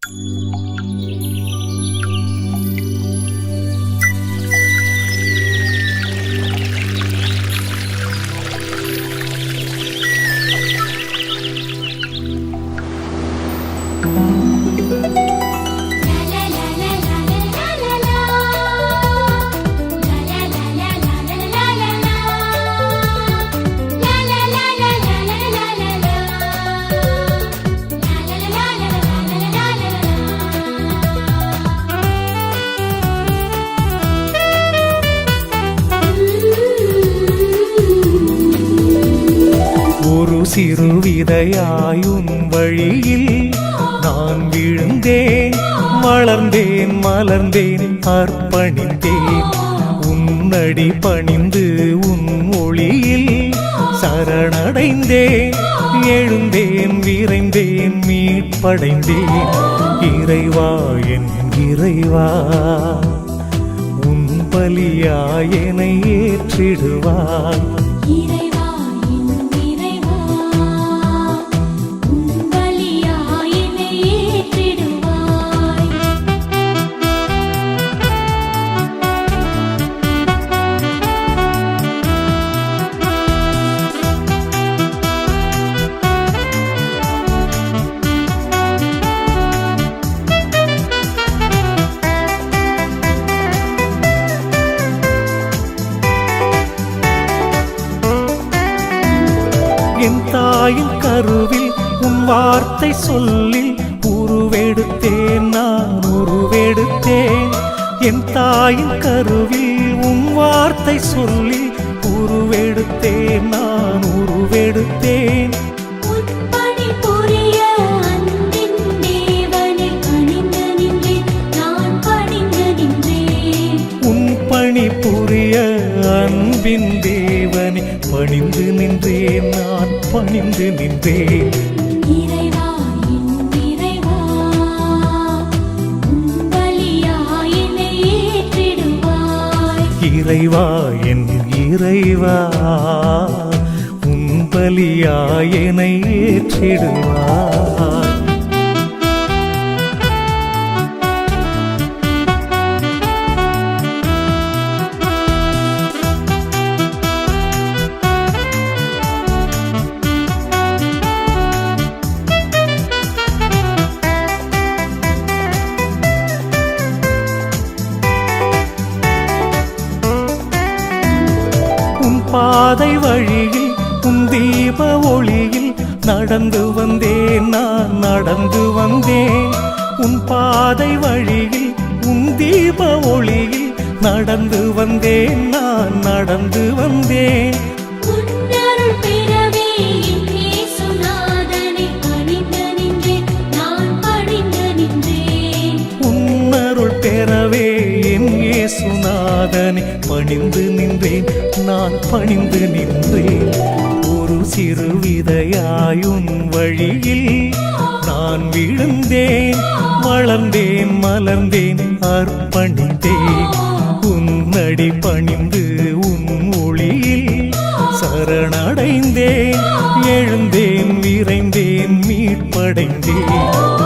ஒரு சிறு விதையாயும் வழியில் நான் விழுந்தேன், வளர்ந்தேன், மலர்ந்தேன், அர்ப்பணித்தேன். உன்னடி பணிந்து உன் ஒளியில் சரணடைந்தேன். எழுந்தேன், விரைந்தேன், மீட்படைந்தேன். இறைவா, என் இறைவா, உன் பலியாய் என்னை ஏற்றிடுவாய். என் தாயின் கருவில் உன் வார்த்தை சொல்லி உருவெடுத்தேன், நான் உருவெடுத்தேன். என் தாயின் கருவில் உன் வார்த்தை சொல்லி உருவெடுத்தேன், நான் உருவெடுத்தேன். உன் பணி புரிய அன்பின் தேவனே பணிந்து நின்றேன், நான் பணிந்து நின்றேன். இறைவா, என் இறைவா, உன் பலியாய் என்னை ஏற்றிடுவாய். பாதை வழியில் உன் தீப ஒளியில் நடந்து வந்தேன், நான் நடந்து வந்தேன். உன் பாதை வழியில் உன் தீப ஒளியில் நடந்து வந்தேன், நான் நடந்து வந்தேன். உன்னருள் பெறவே என் இயேசுநாதனை பணிந்து நின்றேன், நான் பணிந்து நின்றேன். ஒரு சிறு விதையாயும் வழியில் நான் விழுந்தேன், வளர்ந்தேன், மலர்ந்தேன், அர்ப்பணித்தேன். உன்னடி பணிந்து உன் ஒளியில் சரணடைந்தேன். எழுந்தேன், விரைந்தேன், மீட்படைந்தேன்.